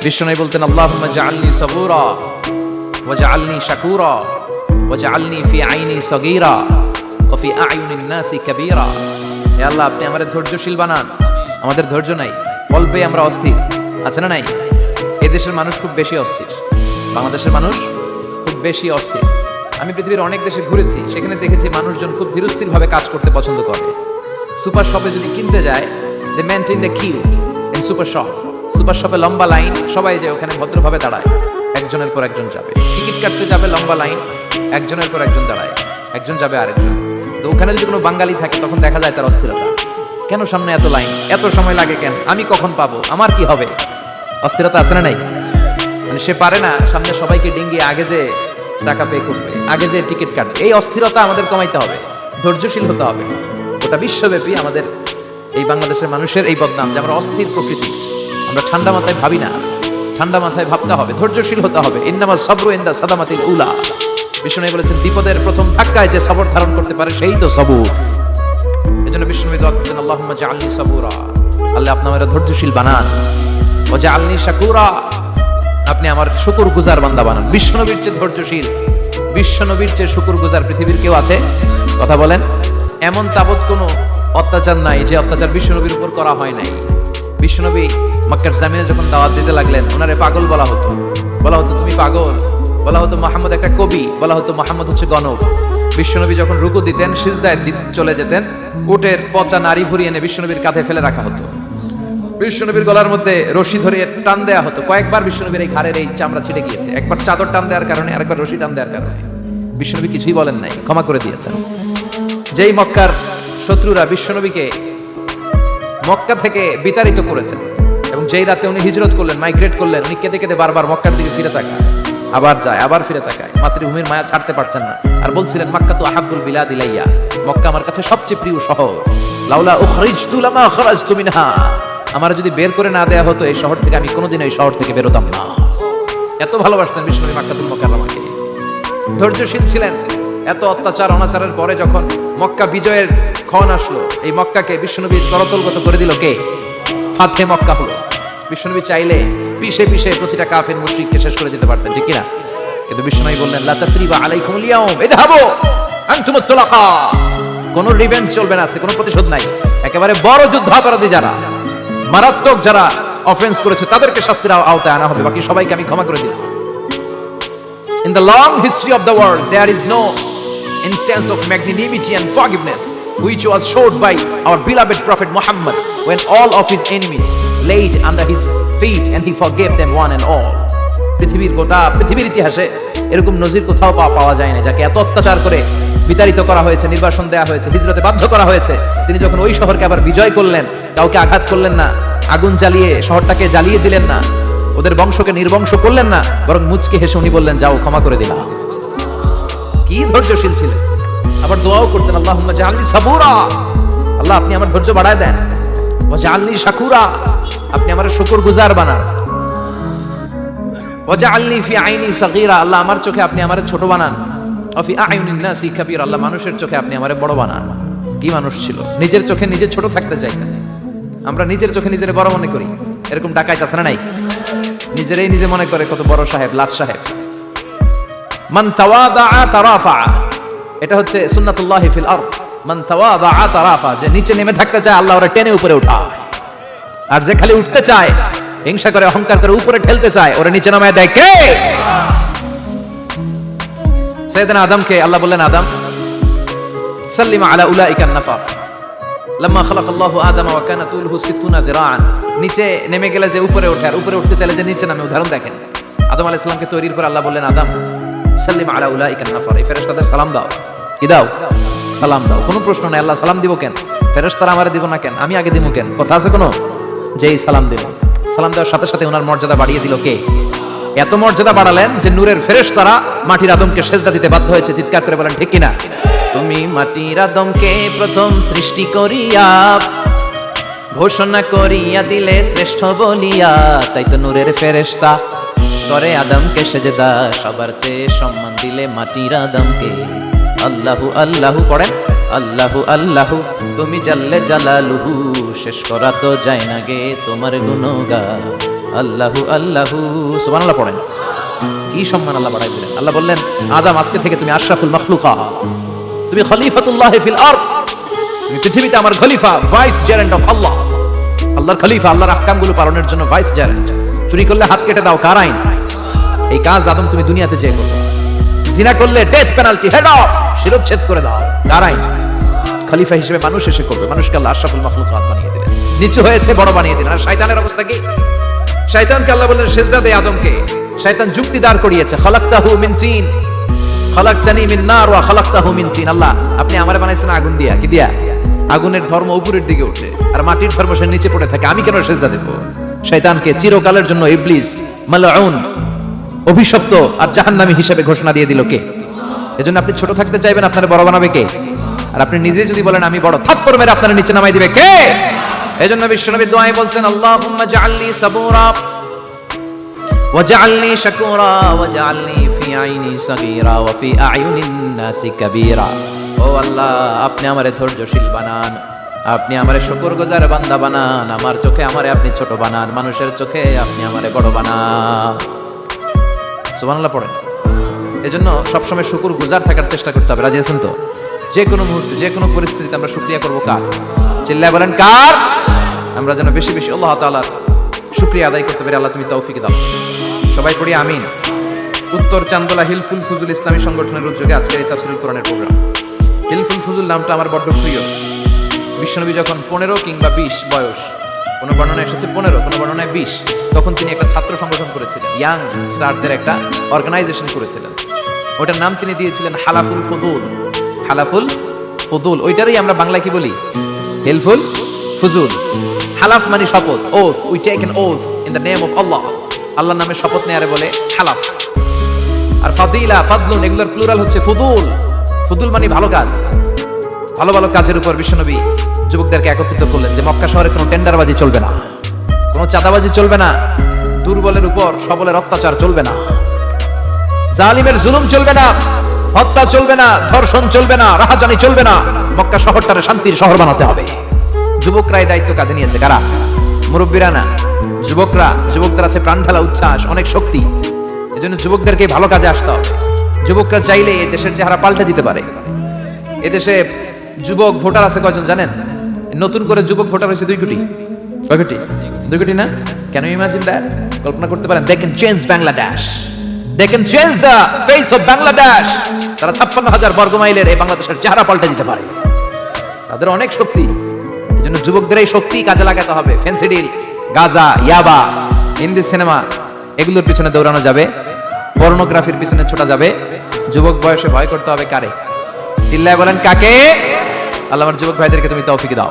বিষ্ণু বলতেন আল্লাহুম্মা জাআলনি সাবুরা ওয়া জাআলনি শাকুরা ওয়া জাআলনি ফি আইনি সগীরা ওয়া ফি আয়ুনিন নাসি কাবীরা। হে আল্লাহ, আপনি আমাদের ধৈর্যশীল বানান। আমাদের ধৈর্য নাই, অল্পে আমরা অস্থির, আছে না নাই? এই দেশের মানুষ খুব বেশি অস্থির, বাংলাদেশের মানুষ খুব বেশি অস্থির। আমি পৃথিবীর অনেক দেশে ঘুরেছি, সেখানে দেখেছি মানুষজন খুব ধীরস্থিরভাবে কাজ করতে পছন্দ করে। সুপার শপে যদি কিনতে যায়, they maintain the queue in super shop. Super শপে লম্বা লাইন, সবাই যে ওখানে ভদ্রভাবে দাঁড়ায়, একজনের পর একজন যাবে। টিকিট কাটতে যাবে, লম্বা লাইন, একজনের পর একজন দাঁড়ায়, একজন যাবে আরেকজন। তো ওখানে যদি কোনো বাঙালি থাকে, তখন দেখা যায় তার অস্থিরতা। কেন সামনে এত লাইন, এত সময় লাগে কেন, আমি কখন পাবো, আমার কি হবে? অস্থিরতা আছে না নাই? মানে সে পারে না সামনে সবাইকে ডিঙ্গিয়ে আগে যে টাকা পে করবে, আগে যে টিকিট কাটবে। এই অস্থিরতা আমাদের কমাইতে হবে, ধৈর্যশীল হতে হবে। ওটা বিশ্বব্যাপী আমাদের এই বাংলাদেশের মানুষের এই বদনাম যে আমরা অস্থির প্রকৃতি, আমরা ঠান্ডা মাথায় ভাবি না। ঠান্ডা মাথায় ভাবতে হবে, ধৈর্যশীল হতে হবে। ইন্নামা সাবরু ইনদা সাদামাতিল উলা। বিষ্ণু বলেছেন, বিপদের প্রথম ধাক্কায় যে সবর ধারণ করতে পারে সেই তো সবুর। এজন্য বিষ্ণু দোয়া করতেন, আল্লাহুম্মা জাআলনি সাবুরা, আল্লাহ আপনি আমাকে ধৈর্যশীল বানান। ওয়া জাআলনি শাকুরা, আপনি আমার শুকরগুজার বান্দা বানান। বিশ্বনবীর চেয়ে ধৈর্যশীল, বিশ্বনবীর চেয়ে শুকরগুজার পৃথিবীর কেউ আছে? কথা বলেন। এমন তাবৎ কোনো অত্যাচার নাই যে অত্যাচার বিশ্বনবীর উপর করা হয় নাই। বিশ্বনবী মক্কার জামিনে যখন দাওয়াত দিতে লাগলেন, ওনারে পাগল বলা হতো, বলা হতো তুমি পাগল, বলা হতো মুহাম্মদ একটা কবি, বলা হতো মুহাম্মদ হচ্ছে গণক। বিশ্বনবী যখন রুকু দিতেন, সিজদায় চলে যেতেন, উটের পচা নারী ভুরি এনে বিশ্বনবীর কাঁধে ফেলে রাখা হতো। বিশ্বনবীর গলার মধ্যে রশি ধরে টান দেয়া হতো। কয়েকবার বিশ্বনবীর এই ঘাড়ের এই চামড়া ছিটে গিয়েছে, একবার চাদর টান দেওয়ার কারণে, আরেকবার রশি টান দেওয়ার কারণে। বিশ্বনবী কিছুই বলেন নাই, ক্ষমা করে দিয়েছেন। যেই মক্কার শত্রুরা বিশ্বনবীকে মক্কা থেকে বিতাড়িত করেছেন, এবং যেই রাতে উনি হিজরত করলেন, মাইগ্রেট করলেন, উনি কেঁদে কেঁদে বারবার মক্কার দিকে ফিরে তাকায়, আবার যায়, আবার ফিরে তাকায়। মাতৃভূমির মায়া ছাড়তে পারছেন না, আর বলছিলেন মক্কা তো আহাব্বুল বিলাদ ইলাইয়া, মক্কা আমার কাছে সবচেয়ে প্রিয় শহর। লাউলা উখরিজতু লামা খরাজতু মিনহা, আমার যদি বের করে না দেয়া হতো এই শহর থেকে, আমি কোনোদিন এই শহর থেকে বেরোতাম না। এত ভালোবাসতেন বিশ্বনবী মক্কাতুল মুকাররমাকে। ধৈর্যশীল ছিলেন। এত অত্যাচার অনাচারের পরে যখন মক্কা বিজয়ের ক্ষণ আসলো, এই মক্কাকে বিশ্বনবী করতলগত করে দিল কে? ফাতে মক্কা হলো। বিশ্বনবী চাইলে পিষে পিষে প্রতিটা কাফের মুশরিককে শেষ করে দিতে পারতেন, ঠিক কিনা? কিন্তু বিশ্বনবী বললেন, লা তাসরিবা আলাইকুমুল ইয়াউম ইযহাবু আনতুমুত তুলাকা। কোনো রিভেঞ্জ চলবে না, আজকে কোনো প্রতিশোধ নাই। একেবারে বড় যুদ্ধাপরাধী যারা, মারাত্মক যারা অফেন্স করেছে, তাদেরকে শাস্তির আওতায় আনা হবে, বাকি সবাইকে আমি ক্ষমা করে দিলাম। In the long history of the world, there is no instance of magnanimity and forgiveness which was showed by our beloved Prophet Muhammad when all of his enemies laid under his feet and he forgave them one and all. পৃথিবীর ইতিহাসে এরকম নজির কোথাও পাওয়া যায় না, যাকে এত অত্যাচার করে বিতাড়িত করা হয়েছে, নির্বাসন দেওয়া হয়েছে, হিজরতে বাধ্য করা হয়েছে। তিনি যখন ওই শহরকে আবার বিজয় করলেন, কাউকে আঘাত করলেন না, আগুন জ্বালিয়ে শহরটাকে জ্বালিয়ে দিলেন না, ওদের বংশকে নির্বংশ করলেন না, বরং মুচকে হেসে উনি বললেন, যাও, ক্ষমা করে দিলাম। কি ধৈর্যশীল ছিলেন। আবার দোয়াও করতেন, আল্লাহুম্মা জাআলনি সাবুরা, আল্লাহ আপনি আমার ধৈর্য বাড়ায় দেন। ওয়া জাআলনি শাকুরা, আপনি আমার শুকরগুজার বানান। ওয়া জাআলনি ফি আইনি সগীরা, আল্লাহ আমার চোখে আপনি আমারে ছোট বানান। ওয়া ফি আয়ুনিন নাসি কাবীরা, আল্লাহ মানুষের চোখে আপনি আমারে বড় বানান। কি মানুষ ছিল, নিজের চোখে নিজে ছোট থাকতে চাইতেন। আমরা নিজের চোখে নিজের বড় মনে করি, এরকম ডাকাইত আছে না নাই? নিজেরাই নিজে মনে করে কত বড় সাহেব, লাট সাহেব। মান তাওয়াদাআ তারাফা, এটা হচ্ছে সুন্নাতুল্লাহি ফিল আরদ। মান তাওয়াদাআ তারাফা, যে নিচে নেমে থাকতে চায়, আল্লাহ ওরে টেনে উপরে উঠায়। আর যে খালি উঠতে চায়, হিংসা করে, অহংকার করে উপরে ঠেলতে চায়, ওরে নিচে নামায় দেয় কে? সাইয়েদনা আদমকে আল্লাহ বললেন, আদম সাল্লিমা আলা উলাইকান নাফার লাম্মা খালাকাল্লাহু আদামা ওয়া কানা তুলহু 60 যিরাআন। নিচে নেমে গেলে যে উপরে ওঠে, আর উপরে উঠতে চাইলে যে নিচে নামে। উদাহরণ দেখেন, আদম আলাইহিস সালামকে তৈরির পর আল্লাহ বললেন, আদম সাল্লিম আলা উলাইকান নাফার, এই ফেরেশতাদের সালাম দাও। কি দাও? সালাম দাও। কোনো প্রশ্ন নাই, আল্লাহ সালাম দিব কেন? ফেরেশতারা আমারে দিব না কেন? আমি আগে দিব কেন? কথা আছে কোনো? যেই সালাম দিল, সালাম দেওয়ার সাথে সাথে ওনার মর্যাদা বাড়িয়ে দিল কে? এত মর্যাদা বাড়ালেন যে নূরের ফেরেশতারা মাটির আদমকে সেজদা দিতে বাধ্য হয়েছে। চিৎকার করে বলেন, ঠিক কিনা? তুমি মাটির আদমকে প্রথম সৃষ্টি করিয়া ঘোষণা করিয়া দিলে শ্রেষ্ঠ বলিয়া, তাই তো নূরের ফেরেশতা করে আদমকে সেজদা, সবার চেয়ে সম্মান দিলে মাটির আদমকে। আল্লাহু আল্লাহু পড়েন, আল্লাহু আল্লাহু তুমি জাল্লে জালালুহু, শেষ করা তো যায় না গে তোমার গুণগান। আল্লাহু আল্লাহু সুবহানাল্লাহ পড়েন। কি সম্মান আল্লাহ বাড়াই দিলেন। আল্লাহ বললেন, আদম আজকে থেকে তুমি আশরাফুল মাখলুকাত, তুমি খলিফাতুল্লাহ ফিল আরদ, তুমি পৃথিবীতে আমার খলিফা, ভাইস জেরেন্ট অফ আল্লাহ, আল্লাহর খলিফা, আল্লাহর আহকামগুলো পালনের জন্য ভাইস জেরেন্ট। চুরি করলে হাত কেটে দাও, কার আইন? এই কাজ আদম তুমি দুনিয়াতে যেয়ে করো। জিনা করলে ডেথ পেনাল্টি, হেড অফ, শিরচ্ছেদ করে দাও, কার আইন? খলিফা হিসেবে মানুষ এসে করবে। মানুষকে আল্লাহ আশরাফুল মাখলুকাত বানিয়ে দিলেন, নিচু হয়েছে বড় বানিয়ে দিলেন। আর শয়তানের অবস্থা কি? শয়তানকে আল্লাহ বললেন সিজদা দে আদমকে। শয়তান যুক্তি দাঁড় করিয়েছে, খলাকতাহু মিন তিন খলাকতানি মিন নার ওয়া খলাকতাহু মিন তিন। আল্লাহ আপনি আমারে বানাইছেন আগুন দিয়া, কি দিয়া? আগুনের ধর্ম উপরের দিকে ওঠে আর মাটির ধর্ম সে নিচে পড়ে থাকে, আমি কেন সিজদা দেব? শয়তানকে চিরকালের জন্য ইবলিস মালউন, অভিশপ্ত আর জাহান্নামী হিসেবে ঘোষণা দিয়ে দিল কে? এজন্য আপনি ছোট থাকতে চাইবেন, আপনার বড় বানাবে কে? আর আপনি নিজে যদি বলেন আমি বড়, থাপ্পড় মেরে আপনার নিচে নামাই দিবে কে? এজন্য বিশ্বনবী দোয়ায় বলতেন, আল্লাহুম্মা জাআলনি সাবুরা ওয়াজআলনি শাকুরা ওয়াজআলনি ফি আইনি সাগীরা ওয়া ফি আয়ুনিন নাসি কাবীরা। ও আল্লাহ, আপনি আমারে ধৈর্যশীল বানান, আপনি আমারে শুকরগুজার বান্দা বানান, আমার চোখে আমারে আপনি ছোট বানান, মানুষের চোখে আপনি আমারে বড় বানান। সুবহানাল্লাহ পড়েন। এজন্য সবসময় শুকরগুজার থাকার চেষ্টা করতে হবে। রাজি আছেন তো? যে কোনো মুহূর্তে, যে কোনো পরিস্থিতিতে আমরা শুকরিয়া করবো কার? চিল্লায় বলেন কার? আমরা যেন বেশি বেশি আল্লাহ তাআলার শুকরিয়া আদায় করতে পারি। আল্লাহ তুমি তৌফিক দাও। সবাই পড়ি আমিন। উত্তর চান্দোলা হিলফুল ফুজুল ইসলামী সংগঠনের উদ্যোগে আজকের এই তাফসীরুল কোরআনের প্রোগ্রাম। হিলফুল ফুজুল নামটা আমার বড্ড প্রিয়। বিশ্বনবী যখন 15 কিংবা 20 বয়স, কোনো বর্ণনায় এসেছে 15, কোনো বর্ণনায় 20, তখন তিনি একটা ছাত্র সংগঠন করেছিলেন, ইয়াং স্টারদের একটা অর্গানাইজেশন করেছিলেন। ওটার নাম তিনি দিয়েছিলেন হালাফুল ফুজুল। হালাফুল ফুজুল, ওইটারই আমরা বাংলায় কি বলি? হিলফুল ফুজুল। হালাফ মানে শপথ, oath, we take an oath in the name of Allah, আল্লাহর নামে শপথ নেয়ারে বলে হালাফ। আর ফাদিলা, ফাদলুন, এগুলোর প্লুরাল হচ্ছে ফুদুল। ফুদুল মানে ভালো কাজ। ভালো ভালো কাজের উপর বিশ্বনবী যুবকদেরকে একত্রিত করলেন যে মক্কা শহরে কোনো টেন্ডারবাজি চলবে না, কোনো চাঁদাবাজি চলবে না, দুর্বলের উপর সবলের অত্যাচার চলবে না, জালিমের জুলুম চলবে না, হত্যা চলবে না, ধর্ষণ চলবে না, রাহাজানি চলবে না। মক্কা শহরটারে শান্তির শহর বানাতে হবে। যুবকরাই দায়িত্ব কাঁধে নিয়েছে। কারা? মুরব্বীরা না, যুবকরা। যুবকদের আছে প্রাণ ঢালা উচ্ছ্বাস, অনেক শক্তি। এজন্য যুবকদেরকে ভালো কাজে আসতে হবে। যুবকরা চাইলে এই দেশের চেহারা পাল্টে দিতে পারে। এদেশে যুবক ভোটার আছে কয়জন জানেন? নতুন করে যুবক ভোটার হয়েছে 2 কোটি। কয় কোটি? 2 কোটি না? Can you imagine that? কল্পনা করতে পারেন? They can change Bangladesh, they can change the face of Bangladesh. তারা 56,000 বর্গ মাইলের এই বাংলাদেশের চেহারা পাল্টে দিতে পারে। তাদের অনেক শক্তি। এজন্য যুবকদের এই শক্তি কাজে লাগাতে হবে। ফেন্সিডিল, গাজা, ইয়াবা, হিন্দি সিনেমা এগুলোর পিছনে দৌড়ানো যাবে, পর্নোগ্রাফির পিছনে ছোটা যাবে। যুবক বয়সে ভয় করতে হবে কারে? চিল্লায় বলেন কাকে? আল্লাহ আমার যুবক ভাইদেরকে তুমি তৌফিক দাও।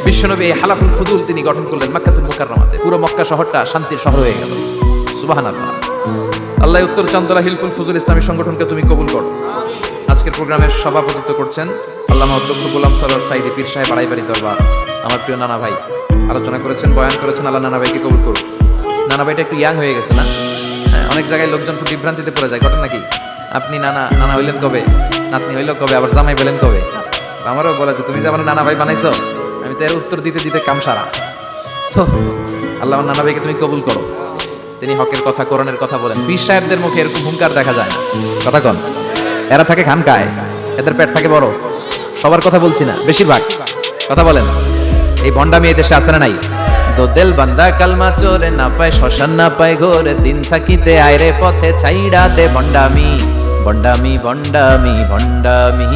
বিশ্বনবী এই হালাফুল ফুদুল তিনি গঠন করলেন মক্কাতুল মুকাররমাতে। পুরো মক্কা শহরটা শান্তির শহর হয়ে গেল। সুবহানাল্লাহ। আল্লাহ উত্তর চান্দোলা হিলফুল ফুজুল ইসলামী সংগঠনকে তুমি কবুল করো। আজকের প্রোগ্রামের সভাপতিত্ব করছেন আল্লামা অধ্যক্ষ গোলাম সরোয়ার সাইদি পীর সাহেব আড়াইবাড়ি দরবার। আমার প্রিয় নানা ভাই আলোচনা করেছেন, বয়ান করেছেন। আল্লাহ নানা ভাইকে কবুল করুন। নানা ভাইটা একটু ইয়াং হয়ে গেছে না? হ্যাঁ, অনেক জায়গায় লোকজন খুব বিভ্রান্তিতে পড়ে যায়। ঘটনা কি? আপনি নানা নানা হইলেন কবে, নাতনি হইল কবে, আবার জামাই বলেন কবে? তো আমারও বলে যে তুমি যে আমার নানা ভাই বানাইছো, আমি তো এর উত্তর দিতে দিতে কাম সারা। তো আল্লাহ নানা ভাইকে তুমি কবুল করো। তিনি হকের কথা, কোরআনের কথা বলেন। পীর সাহেবদের মুখে এরকম হুঙ্কার দেখা যায় না। কথা কন? এরা থাকে খানকায়, এদের পেট থাকে বড়। সবার কথা বলছি না, বেশিরভাগ। কথা বলেন। এই ভণ্ডামি এই দেশে আছে না নাই? দোদেল বান্দা কালমা চোরে না পায়, শ্মশান না পায় ঘোরে, দিন থাকিতে আয়রে পথে ছাইড়া দে ভণ্ডামি, ভণ্ডামি ভণ্ডামি ভণ্ডামি,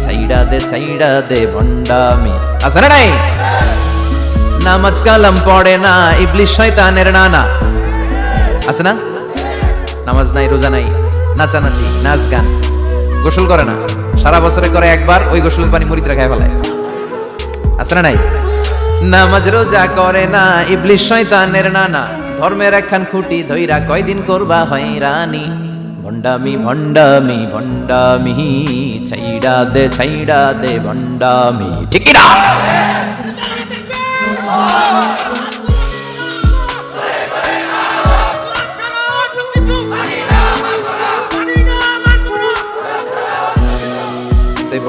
ছাইড়া দে ভণ্ডামি। আছে না নাই? নামাজ কালাম পড়ে না, ইবলিশ শয়তানের নানা। আছে না? নামাজ নাই, রোজা নাই, নাচানাচি, নাচ গান, গোসল করে না, সারা বছরে করে একবার, ওই গোসলের পানি মুরিদরা খায় ফেলায়। আছে না নাই? নামাজ রোজা করে না, ইবলিশ শয়তানের নানা, ধর্মের একখান খুঁটি ধইরা কয়দিন করবা হয়রানি, ভণ্ডামি ভণ্ডামি ভণ্ডামি, ছাইড়া দে ভণ্ডামি। ঠিক কি না?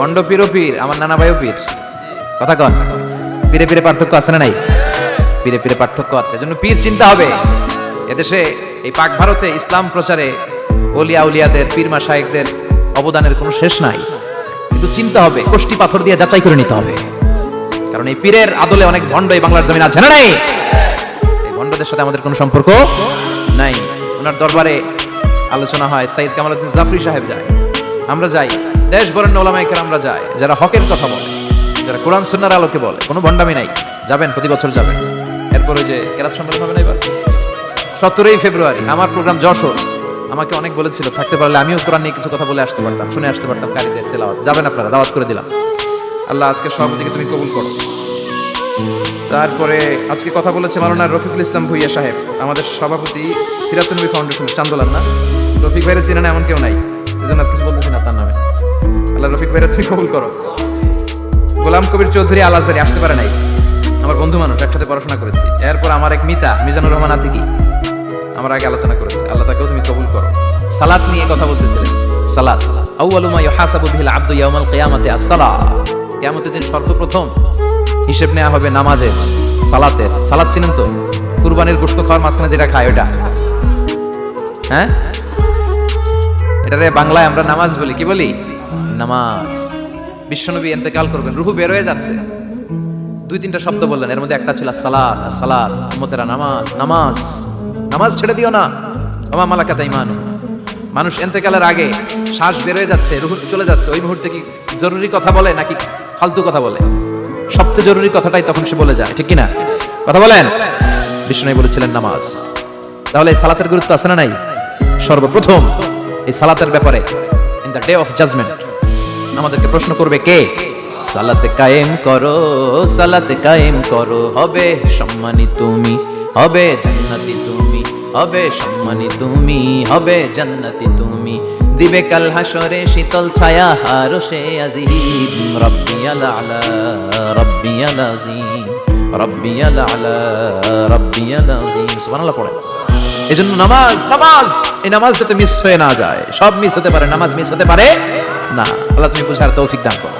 ভণ্ড পীর ও পীর, আমার নানা ভাইও পীর। কথা কন? পীরে পীরে পার্থক্য আছে না নাই? পীরে পীরে পার্থক্য আছে, এজন্য পীর চিন্তা হবে। এদেশে এই পাক ভারতে ইসলাম প্রচারে ওলিয়া উলিয়াদের, পীর মাশায়েখদের অবদানের কোনো শেষ নাই, কিন্তু চিন্তা হবে, কষ্টি পাথর দিয়ে যাচাই করে নিতে হবে। কারণ এই পীরের আদলে অনেক ভণ্ড এই বাংলার জমিন আছে না নাই? এই ভণ্ডদের সাথে আমাদের কোনো সম্পর্ক নাই। ওনার দরবারে আলোচনা হয়, সাইদ কামালউদ্দিন জাফরি সাহেব যায়, আমরা যাই, দেশ বরেণ্য ওলামায়ে কেরামরা যায়, যারা হকের কথা বলে, যারা কোরআন সুন্নাহর আলোকে বলে, কোনো ভণ্ডামি নাই। যাবেন, প্রতি বছর যাবেন। এরপরে যে কেরাত সম্মেলন হবে না এবার 17ই ফেব্রুয়ারি, আমার প্রোগ্রাম যশোর। আমাকে অনেক বলেছিল থাকতে পারলে আমিও কোরআন নিয়ে কিছু কথা বলে আসতে পারতাম, শুনে আসতে পারতাম কারীদের তেলাওয়াত। যাবেন আপনারা, দাওয়াত করে দিলাম। আল্লাহ আজকে সভাপতিকে তুমি কবুল করো। তারপরে আজকে কথা বলেছে মাওলানা রফিকুল ইসলাম ভুইয়া সাহেব, আমাদের সভাপতি সিরাতুন নবী ফাউন্ডেশন চান্দোলার। না, রফিক ভাইয়ের চেনা না এমন কেউ নাই, এজন্য আর কিছু বলতেছি না তার নামে। আল্লাহ রফিক ভাইয়ের তুমি কবুল করো। গোলাম কবির চৌধুরী আল আজহারি আসতে পারে নাই, আমার বন্ধু মানুষ, একসাথে পড়াশোনা করেছি। এরপর আমার এক মিতা মিজানুর রহমান আতিকি, আমরা আগে আলোচনা করেছি। আল্লাহ তাকেও তুমি কবুল করো। সালাত নিয়ে কথা বলতেছিলেন। সালাত আউয়ালু মা ইউহাসাবু বিহিল আবদু ইয়াউমাল কিয়ামাতি আস-সালাত। কিয়ামতের দিন সর্বপ্রথম হিসেব নেওয়া হবে নামাজের, সালাতের। সালাত চিনেন তো? কুরবানির গোশত খাওয়ার মাঝখানে যেটা খায় ওটা, হ্যাঁ, এটারে বাংলায় আমরা নামাজ বলি। কি বলি? নামাজ। বিশ্বনবী ইন্তেকাল করবেন, রূহ বের হয়ে যাচ্ছে, 2-3টা শব্দ বললেন, এর মধ্যে একটা ছিল সালাত। সালাত উম্মতেরা নামাজ, নামাজ, নামাজ ছেড়ে দিও না। ওমা মালাকাত আইমানুকুম। মানুষ ইন্তেকালের আগে শ্বাস বের হয়ে যাচ্ছে, রূহ চলে যাচ্ছে, ওই মুহূর্তে কি জরুরি কথা বলে নাকি ফালতু কথা বলে? সবচেয়ে জরুরি কথাটাই তখন সে বলে যায়, ঠিক কি না? কথা বলেন। বিষ্ণু বলেছিলেন নামাজ। তাহলে এই সালাতের গুরুত্ব আছে না নাই? সর্বপ্রথম এই সালাতের ব্যাপারে in the day of judgement আমাদেরকে প্রশ্ন করবে কে? সালাতে কায়েম করো, সালাতে কায়েম করো, হবে সম্মানী তুমি, হবে জান্নাতি তুমি, হবে সম্মানী তুমি, হবে জান্নাতি তুমি, দিবে কাল হাসরে শীতল ছায়া আরশে আজিম। রব্বিয়াল আলা, রব্বিয়াল আযীম, রব্বিয়াল আলা, রব্বিয়াল আযীম। সুবহানাল্লাহ পড়ে। এজন্য নামাজ, নামাজ, এই নামাজ যাতে মিস হয়ে না যায়। সব মিস হতে পারে, নামাজ মিস হতে পারে না। আল্লাহ তুমি বুঝার তৌফিক দান করো।